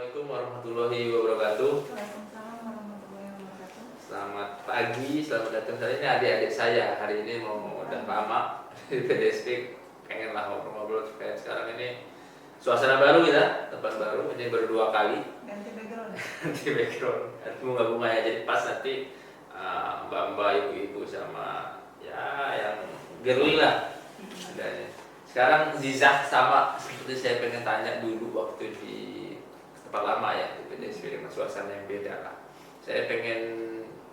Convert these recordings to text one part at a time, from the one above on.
Assalamualaikum warahmatullahi wabarakatuh. Waalaikumsalam warahmatullahi wabarakatuh. Selamat pagi, selamat datang. Hari ini adik-adik saya hari ini mau udah lama di PDSP, pengenlah ngobrol-ngobrol supaya sekarang ini suasana baru kita, tempat baru. Ini baru 2 kali Ganti background. ganti background, bunga-bunga ya. Jadi pas nanti mbak-mbak, ibu-ibu sama ya yang girly lah adanya. Sekarang Zizah sama seperti saya pengen tanya dulu waktu di tempat lama ya di PDSP dengan suasana yang beda lah. Saya pengen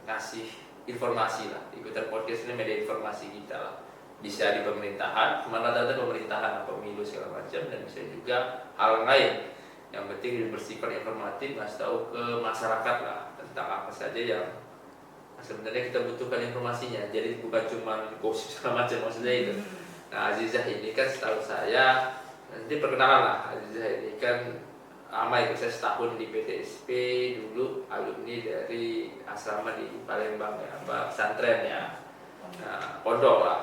ngasih informasi lah, ikutan podcast ini media informasi kita lah. Bisa di pemerintahan, kemana data pemerintahan, pemilu segala macam, dan bisa juga hal lain. Yang penting bersifat informatif, ngasih tahu ke masyarakat lah tentang apa saja yang sebenarnya kita butuhkan informasinya. Jadi bukan cuma gosip segala macam, maksudnya itu. Nah, Azizah ini kan setahu saya, nanti perkenalan lah. Azizah ini kan lama ikut saya setahun di PDSP, dulu alumni dari asrama di Palembang ya, pesantren ya, nah, pondok lah.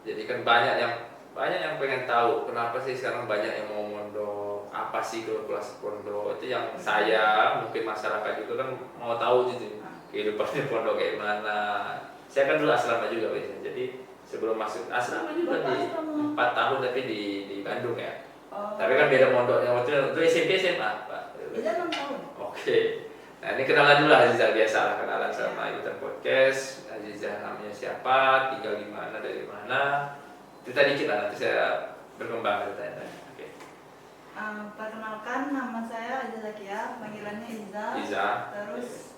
Jadi kan banyak yang pengen tahu kenapa sih sekarang banyak yang mau mondok, apa sih kelas pondok itu yang saya mungkin masyarakat juga kan mau tahu gitu kehidupannya pondok kayak mana. Saya kan dulu asrama juga biasanya, jadi sebelum masuk asrama juga di 4 tahun tapi di Bandung ya. Tapi kan beda mondoknya, waktu itu SMP SMA Pak. Beda 6 tahun. Oke. Nah ini kenalan dulu lah Azizah, biasa lah kenalan sama ikutan podcast. Azizah namanya siapa, tinggal di mana, dari mana. Cerita dikit lah, nanti saya berkembang ceritanya. Oke. Perkenalkan, nama saya Iza Zakia, panggilannya Iza. Iza. Terus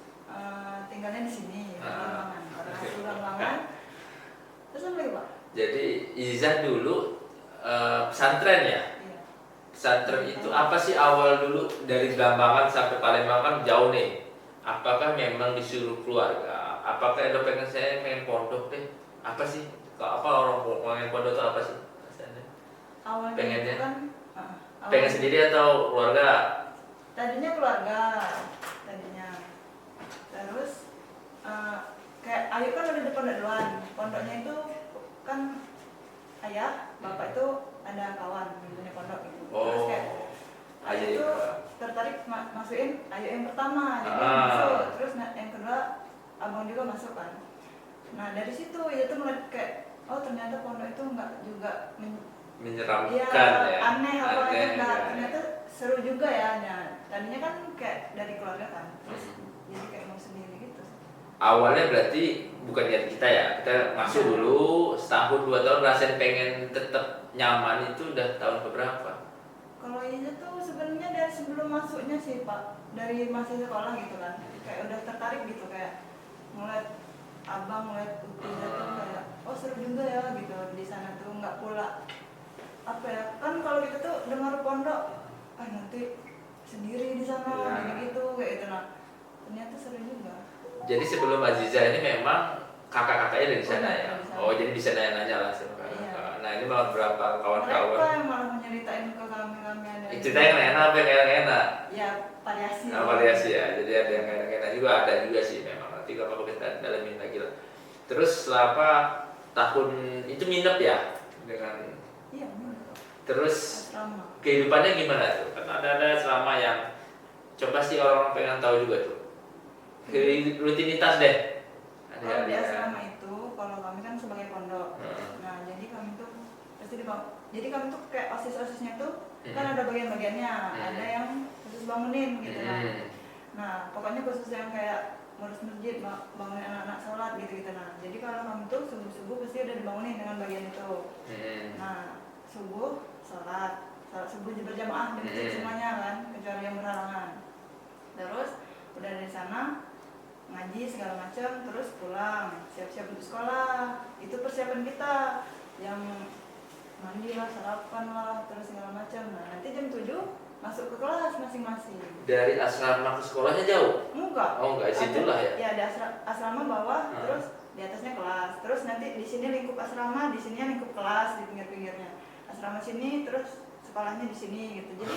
tinggalnya di sini, Lambangan. Orang Oke. asli Lambangan. Terus apa lagi Pak? Jadi Iza dulu pesantren ya. Iya. Pesantren itu apa sih awal dulu dari Blambangan sampai Palembang kan jauh nih. Apakah memang disuruh keluarga? Apakah ada pengen saya pengen pondok deh? Apa sih? Apa orang yang pondok itu apa sih? Awalnya Pengennya? itu kan Pengen sendiri atau keluarga? tadinya keluarga, tadinya. Terus kayak Ayu kan udah di pondok duluan. Pondoknya itu kan ayah, bapak itu ada kawan punya pondok gitu. Terus kayak Ayu itu tertarik masukin Ayu yang pertama, jadi masuk. Terus yang kedua abang juga masuk kan. Nah dari situ ya tuh mulai kayak oh ternyata pondok itu nggak juga Menyeramkan ya. aneh apa aja Aneh, enggak, ya. ternyata seru juga ya. Nah tadinya kan kayak dari keluarga kan, terus jadi kayak mau sendiri gitu. Awalnya berarti bukan niat kita ya. Kita masuk dulu setahun 2 tahun rasain pengen tetap nyaman itu udah tahun keberapa? Kalau ini tuh sebenarnya dari sebelum masuknya sih Pak, dari masih sekolah gitu kan, kayak udah tertarik gitu, kayak ngeliat abang, ngeliat Utiza tuh kayak oh seru juga ya gitu di sana tuh, nggak pula apa ya kan kalau gitu tuh dengar pondok nanti sendiri di sana Ya. gitu kayak gitu. Nah ternyata seru juga. Jadi sebelum Aziza ini memang kakak-kakaknya dari sana Oh, ya? dari sana. Oh jadi bisa nanya-nanya lah sama kakak. Iya. Nah ini malah berapa Mereka kawan-kawan? yang malah menyeritain ke kami ada Ceritanya yang enak apa yang enak? ya variasi. Nah, variasi ya, jadi ada yang enak-enak juga, ada juga sih memang. Nanti kalau kita dalamin lagi lah. Terus apa tahun itu minep ya dengan Iya. terus Asrama. kehidupannya gimana tuh? Kan ada selama yang coba sih orang pengen tahu juga tuh. Rutinitas deh. Kalau di asrama itu, kalau kami kan sebagai pondok. Nah, jadi kami tuh pasti jadi kami tuh kayak osis-osisnya tuh kan ada bagian-bagiannya. Ada yang khusus bangunin gitu kan. Nah, pokoknya khusus yang kayak ngurus masjid, bangunin anak-anak sholat gitu-gitu. Nah, jadi kalau kami tuh subuh-subuh pasti udah dibangunin dengan bagian itu. Nah, subuh sholat subuh berjamaah di masjid semuanya kan, kecuali yang berhalangan. Terus udah dari sana ngaji segala macam, terus pulang siap-siap untuk sekolah. Itu persiapan kita yang mandi lah, sarapan lah, terus segala macam. Nah nanti jam 7 masuk ke kelas masing-masing. Dari asrama ke sekolahnya jauh? Enggak. Oh enggak, situlah ya? Ya ada asrama bawah, terus di atasnya kelas. Terus nanti di sini lingkup asrama, di sini lingkup kelas di pinggir-pinggirnya. Asrama sini, terus sekolahnya di sini gitu. Jadi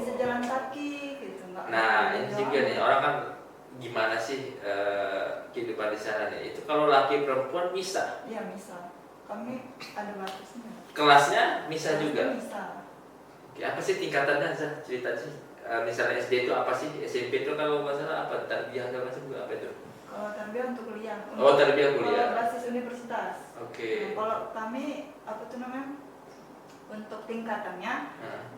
bisa jalan kaki gitu. Nah ini juga nih orang kan gimana sih kehidupan di sana nih? Itu kalau laki perempuan bisa? Iya bisa. Kami ada batasnya. Kelasnya bisa juga? Bisa. Oke, apa sih tingkatannya? Cerita sih misalnya SD itu apa sih, SMP itu kalau nggak salah apa, tarbiyah segala macam juga apa itu? Kalau tarbiyah untuk kuliah. Oh, tarbiyah kuliah. Kalau basis universitas. Oke. Nah, kalau kami apa tuh namanya? Untuk tingkatannya,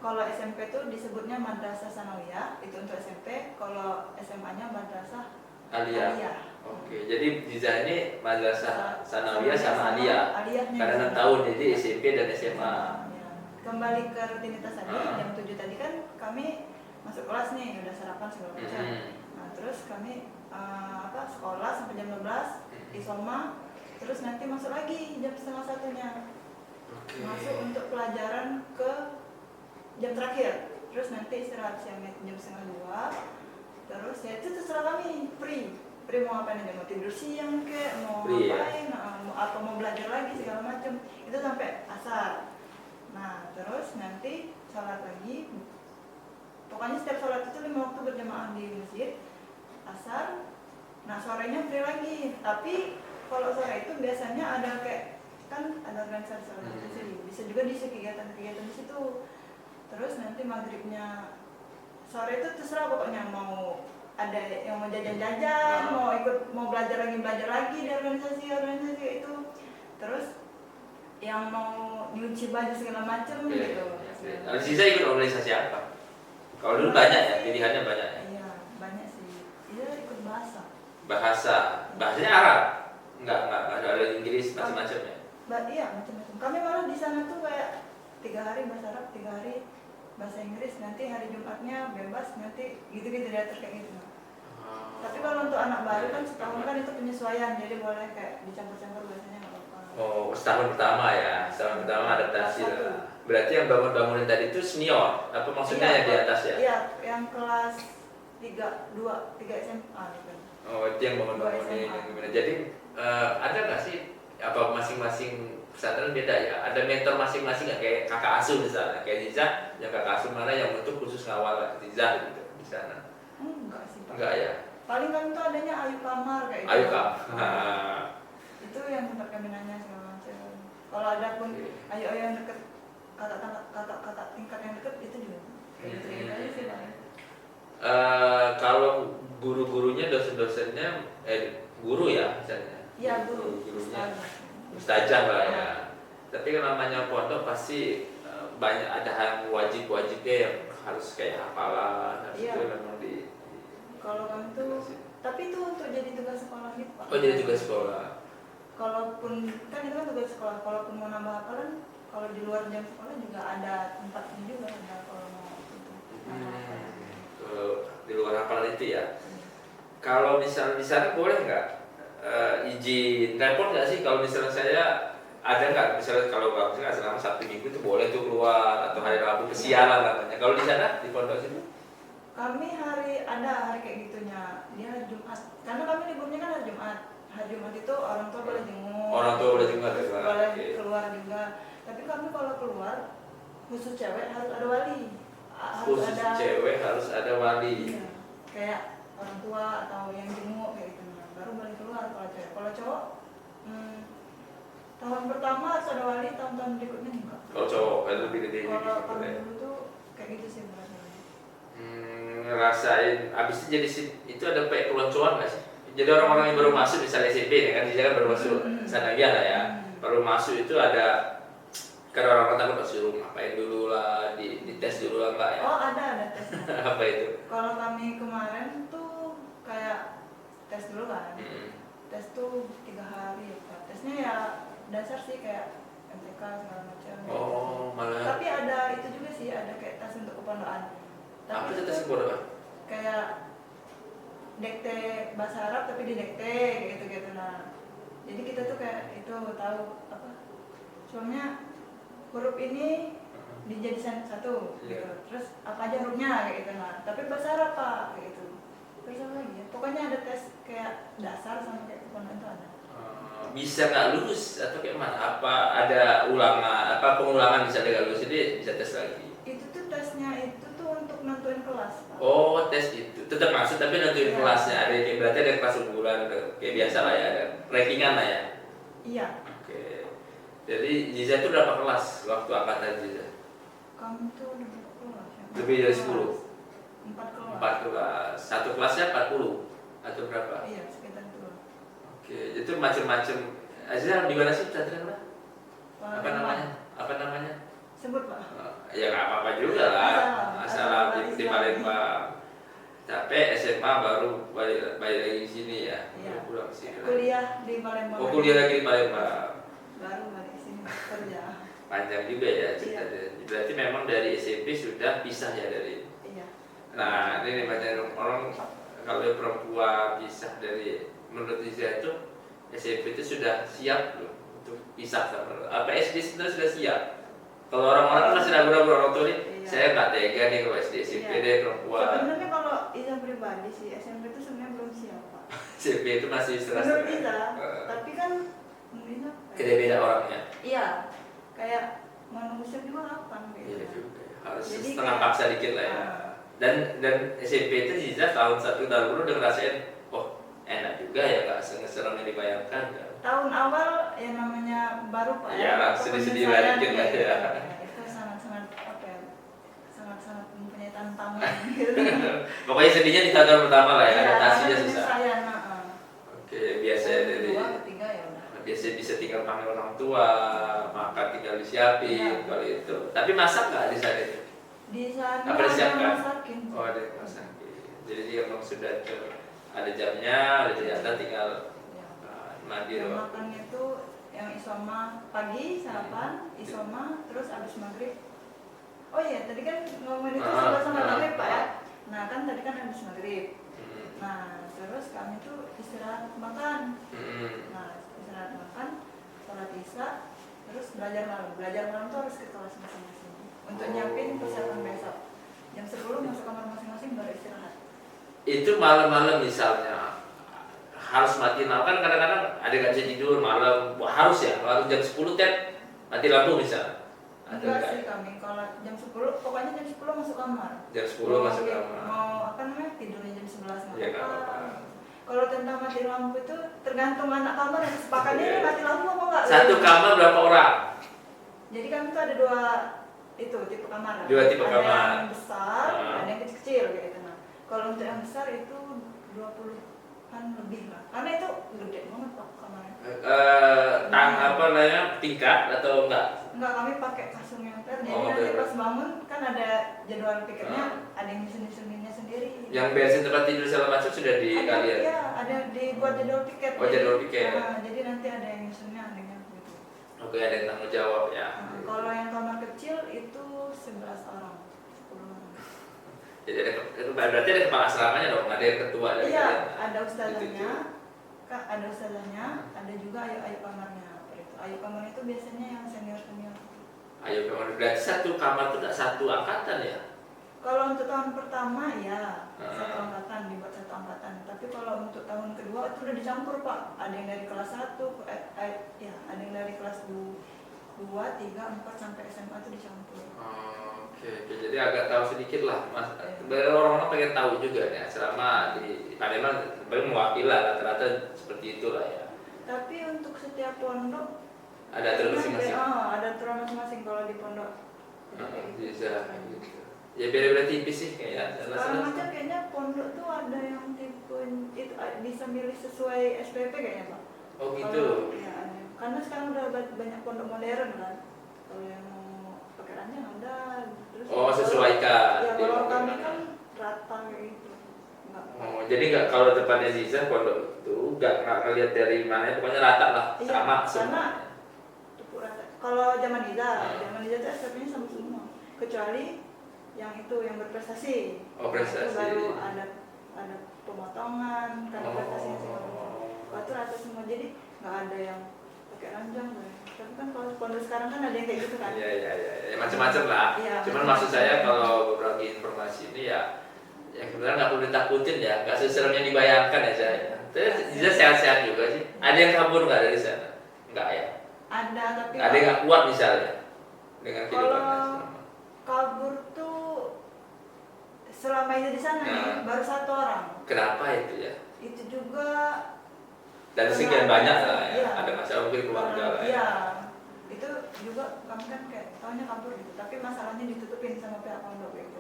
kalau SMP itu disebutnya Madrasah Sanawiyah, itu untuk SMP. Kalau SMA-nya Madrasah Aliyah. Oke, jadi Jiza ini Madrasah Sanawiyah sama Aliyah. Aliyahnya. Karena 6 tahun, jadi SMP dan SMA. Ya. Kembali ke rutinitas tadi, jam 7 tadi kan kami masuk kelas nih, udah sarapan segala macam. Nah, terus kami sekolah sampai jam 12, isoma, terus nanti masuk lagi jam setengah satunya. Masuk untuk pelajaran ke jam terakhir. Terus nanti istirahat siangnya jam setengah 2. Terus ya itu terserah kami, free mau ngapain aja, mau tidur siang kek, mau ngapain, mau belajar lagi segala macam, itu sampai asar. Nah terus nanti sholat lagi, pokoknya setiap sholat itu 5 waktu berjamaah di masjid, asar. Nah sorenya free lagi, tapi kalau sore itu biasanya ada kayak, kan ada organisasi, bisa juga diisi kegiatan-kegiatan di situ. Terus nanti maghribnya, sore itu terserah pokoknya, mau ada yang mau jajan-jajan, mau belajar lagi di organisasi itu. Terus yang mau nyuci baju segala macam gitu. Ziza ikut organisasi apa? Kalau dulu banyak ya, pilihannya banyak ya? Iya, banyak sih. Iya, ikut Bahasanya Arab? Enggak ada Inggris macam-macam ya? Iya, macam-macam. Kami malah di sana tuh kayak 3 hari bahasa Arab, 3 hari bahasa Inggris, nanti hari Jumatnya bebas, nanti gitu-gitu diatur kayak gitu. Tapi kalau untuk anak baru kan setahun kan itu penyesuaian, jadi boleh kayak dicampur-campur bahasanya nggak apa-apa. Oh, setahun pertama ya, setahun pertama adaptasi lah. Berarti yang bangunin tadi itu senior, apa maksudnya yang di atas ya? Iya, yang kelas 3 SMA gitu. Oh, itu yang bangunin. Jadi ada nggak sih, apa masing-masing pesantren beda ya? Ada mentor masing-masing nggak, kayak kakak asuh misalnya, kayak Ziza, yang kakak asuh mana yang untuk khusus ngawal Ziza gitu di sana? Enggak sih Pak. Enggak ya? Paling kan itu adanya Ayu Kamar kayak gitu. Ayu Kamar. Itu yang tempat kami nanya segala macam. Kalau ada pun ayo yang deket, kata tingkat yang deket itu juga. Kayak gitu aja sih Pak. Kalau guru-gurunya, dosen-dosennya, guru ya misalnya? Iya guru. Gurunya ustazah lah ya. Tapi kalau namanya pondok pasti banyak ada yang wajibnya yang harus kayak hafalan, harus itu memang di. Kalau kami tuh, tapi itu untuk jadi tugas sekolah gitu Pak. Oh, jadi tugas sekolah. Kalaupun kan itu kan tugas sekolah, kalaupun mau nambah hafalan, kalau di luar jam sekolah juga ada tempatnya juga, ada kalau mau itu. Kalau di luar hafalan itu ya. Kalau misalnya di sana boleh nggak izin repot nggak sih kalau misalnya saya ada nggak, misalnya kalau misalnya selama Sabtu Minggu itu boleh tuh keluar, atau hari Rabu kesialan namanya. Kalau di sana di pondok sini? Kami hari kayak gitunya, dia hari Jumat, karena kami liburnya kan hari Jumat. Hari Jumat itu orang tua boleh jenguk. Orang tua boleh jenguk ya, boleh keluar juga. Tapi kami kalau keluar, khusus cewek harus ada wali. Cewek harus ada wali. Iya, kayak orang tua atau yang jenguk kayak gitu, baru boleh keluar kalau cewek. Kalau cowok, tahun pertama harus ada wali, tahun-tahun berikutnya enggak. Kalau cowok itu lebih gede. Kalau kami dulu tuh kayak gitu sih berarti. Ngerasain abis itu jadi itu ada kayak keloncoan nggak sih? Jadi orang-orang yang baru masuk misalnya SMP ya kan, dia kan baru masuk sanawiyah lah ya, baru masuk itu ada kan orang-orang takut suruh ngapain dulu lah, di tes dulu lah mbak ya? Oh ada tesnya. Apa itu? Kalau kami kemarin tuh kayak tes dulu kan, tes tuh 3 hari ya Pak. Tesnya ya dasar sih kayak MTK segala macam. Oh malah. Tapi ada itu juga sih, ada kayak tes untuk kepondokan. Apa itu tes kepondokan? Kayak dikte bahasa Arab tapi di dikte kayak gitu-gitu. Nah jadi kita tuh kayak itu tahu apa, soalnya huruf ini dijadikan satu gitu. Terus apa aja hurufnya kayak gitu. Nah tapi bahasa Arab Pak kayak gitu. Terus apa lagi ya, pokoknya ada tes kayak dasar sama kayak kepondokan itu ada. Bisa nggak lulus atau kayak mana? Apa ada pengulangan bisa nggak lulus, jadi bisa tes lagi? Itu tuh tesnya itu tuh untuk nentuin kelas Pak. Oh, tes itu tetap masuk tapi nentuin kelasnya. Ada berarti ada kelas unggulan kayak biasa lah ya, ada rankingan lah ya. Iya. Oke. Jadi Ziza itu berapa kelas waktu angkatan Ziza? Kamu tuh lebih kelas ya? Lebih dari 10. 4 kelas. 4 kelas. Satu kelasnya 40 atau berapa? Iya, sekitar itu. Oke, itu macam-macam. Azra di mana sih pesantren? Apa namanya? Apa namanya? Sebut Pak. Ya nggak apa-apa juga lah. Masalah di Palembang. Capek SMA baru balik lagi di sini ya. Iya. Pulang sini. Kuliah di Palembang. Oh, kuliah lagi di Palembang. Baru balik sini kerja. Panjang juga ya ceritanya. Berarti memang dari SMP sudah pisah ya dari. Iya. Nah, ini banyak orang kalau perempuan pisah dari, menurut Iza itu SMP itu sudah siap loh untuk pisah sama apa SD sudah siap. Kalau orang-orang kan masih ragu-ragu orang tua nih, Iya. saya nggak tega nih kalau SD SMP Iya. deh perempuan. Sebenarnya kalau Iza pribadi sih SMP itu sebenarnya belum siap Pak. SMP itu masih Menurut setengah. Iza, tapi kan Iza Beda-beda orangnya. iya, kayak mau nunggu siap juga kapan gitu. Iya juga. Harus Jadi setengah kayak- paksa dikit lah ya. Dan SMP itu Ziza tahun 1 tahun dulu udah ngerasain, oh enak juga ya, nggak serem yang dibayangkan kan. Tahun awal yang namanya baru Pak. Iya, ya, sedih-sedih penyesuaian, dikit lah, iya, ya. Itu sangat-sangat apa ya? Sangat-sangat mempunyai tantangan gitu. Pokoknya sedihnya di tahun pertama lah ya, Iya, adaptasinya susah. penyesuaian, Oke, biasa Tahun dari kedua, ketiga ya udah. biasa bisa tinggal panggil orang tua, makan tinggal disiapin Iya. kalau itu. Tapi masak nggak di sana itu? Di sana Apa ada disiapkan? yang masakin. Oh ada yang masakin. Jadi dia memang sudah ada jamnya, ada jam tinggal Ya. mandi Yang doang. makannya itu yang isoma pagi sarapan, isoma terus habis maghrib. Oh iya, tadi kan ngomongin itu sebelah sama maghrib Pak ya. Nah kan tadi kan habis maghrib. Hmm. Nah terus kami tuh istirahat makan. Hmm. Nah istirahat makan, sholat isya, terus belajar malam. Belajar malam tuh harus ke kelas masing-masing untuk nyiapin persiapan besok. Jam 10 masuk kamar masing-masing baru istirahat. Itu malam-malam misalnya harus mati lampu kan, kadang-kadang ada nggak bisa tidur malam. Wah, harus ya, harus jam 10 mati lampu misalnya. Atau Enggak enggak? sih kami, kalau jam 10, pokoknya jam 10 masuk kamar. Jam 10 masuk kamar. Mau apa namanya, tidurnya jam 11 nggak Ya nggak apa-apa. apa-apa. Kalau tentang mati lampu itu tergantung anak kamar yang sepakannya Iya. ini mati lampu apa enggak. Satu kamar berapa orang? Jadi kami tuh ada dua tipe kamar. Dua tipe ada kamar. yang besar, Ah. ada yang kecil-kecil kayak gitu. Nah, kalau untuk yang besar itu 20-an lebih lah. Karena itu gede banget Pak kamarnya. Apa namanya, tingkat atau enggak? Enggak, kami pakai kasur nyamper. Jadi Oh, nanti oke. pas bangun kan ada jadwal pikirnya, ada yang nyusun-nyusuninnya sendiri. Yang beresin tempat tidur segala macam sudah di ada, kalian. iya, ada dibuat jadwal piket. Oh, jadwal piket. Nah, jadi nanti ada yang nyusunnya, ada yang gitu. Oke, ada yang tanggung jawab ya. Nah, kalau yang kamar kecil itu 11 orang, 10 orang. Jadi berarti ada kepala asramanya dong, ada yang ketua dari Iya, kalian. ada Itu. ustazahnya, Kak, ada ustazahnya, ada juga ayu kamarnya. Ayu kamar itu biasanya yang senior-senior. Ayo kamar, berarti satu kamar itu enggak satu angkatan ya? Kalau untuk tahun pertama ya Ah. satu angkatan, dibuat satu angkatan. Tapi kalau untuk tahun kedua itu udah dicampur Pak. Ada yang dari kelas 1, ya ada yang dari kelas 2, 3, 4 sampai SMA itu dicampur. Oke, jadi agak tahu sedikit lah, Mas. Orang-orang pengen tahu juga nih, asrama di Palembang sebenarnya mewakili lah, rata-rata seperti itulah ya. Tapi untuk setiap pondok Ada aturan masing-masing. ada aturan masing-masing kalau di pondok. Bisa gitu. Ya beda-beda tipis sih kayaknya. Sekarang aja kayaknya pondok tuh ada yang tipe itu bisa milih sesuai SPP kayaknya Pak. Oh gitu. Kalau, ya, ada. Karena sekarang udah banyak pondok modern kan. Kalau yang mau pakai ranjang ada. Terus Oh, sesuaikan. Ya Di kalau pondok. kami kan rata kayak gitu. Enggak. Oh, jadi nggak kalau depannya Ziza pondok itu nggak ngeliat dari mana, pokoknya rata lah, Iya, sama karena semua. tepuk rata. Kalau zaman Iza, Hmm. zaman Iza tuh SPP-nya sama semua. Kecuali yang itu yang berprestasi. Oh, Nah, prestasi. itu baru ada pemotongan karena prestasinya segala macam. Kalau itu rata semua, jadi nggak ada yang pakai ranjang. Tapi kan kalau pondok sekarang kan ada yang kayak gitu kan. Iya, ya, macam-macam lah. Iya, Cuman macam-macam. maksud saya kalau berbagi informasi ini ya, yang sebenarnya nggak perlu ditakutin ya, nggak seserem yang dibayangkan ya saya. Terus Ziza sehat-sehat juga sih. Ada yang kabur nggak dari sana? Nggak ya. Ada tapi Ada yang nggak kuat misalnya dengan kehidupan kalau asrama. kabur tuh selama itu di sana nih Nah. baru 1 orang. Kenapa itu ya? Itu juga Dan karena sekian ada banyak masalah, lah ya. iya. Ada masalah mungkin keluarga lah ya. Iya. Itu juga kami kan kayak tahunya kabur gitu. Tapi masalahnya ditutupin sama pihak pondok gitu.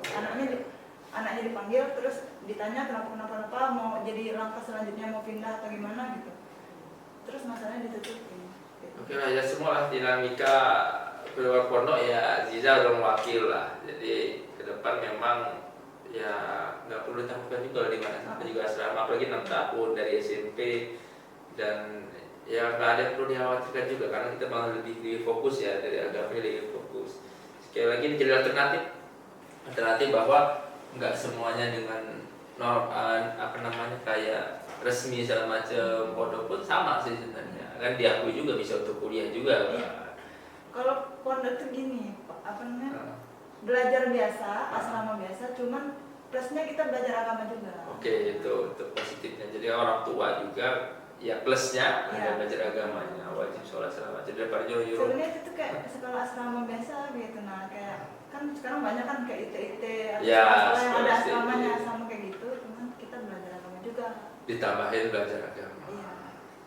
anaknya dipanggil terus ditanya kenapa mau jadi langkah selanjutnya mau pindah atau gimana gitu, terus masalahnya ditutupin gitu. Oke lah, ya semua lah dinamika keluar pondok ya. Ziza udah mewakil lah, jadi ke depan memang ya nggak perlu takutkan juga di mana sampai juga asrama, apalagi 6 tahun dari SMP, dan ya nggak ada yang perlu dikhawatirkan juga karena kita malah lebih fokus ya, dari agama lebih fokus. Sekali lagi ini jadi alternatif bahwa nggak semuanya dengan kayak resmi segala macam, pondok pun sama sih sebenarnya, kan diakui juga bisa untuk kuliah juga kan. Kalau pondok tuh gini, belajar biasa, asrama biasa, cuman plusnya kita belajar agama juga. Oke, itu positifnya. Jadi orang tua juga ya plusnya ada belajar agamanya, wajib sholat segala macam. Daripada jauh-jauh. Sebenarnya itu kayak sekolah asrama biasa gitu, nah kayak kan sekarang banyak kan kayak IT atau Ya, sekolah yang ada sekolah asramanya SD. sama kayak gitu, cuman kita belajar agama juga. Ditambahin belajar agama. Iya.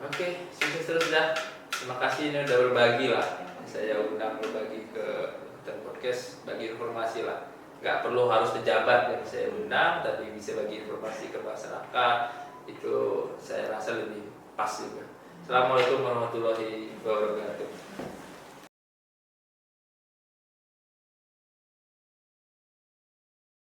Oke, sukses terus dah. Terima kasih ini udah berbagi lah. Saya undang berbagi ke Hutan Podcast, bagi informasi lah. Nggak perlu harus pejabat yang saya undang, tapi bisa bagi informasi ke masyarakat. Itu saya rasa lebih pas juga. Assalamualaikum warahmatullahi wabarakatuh.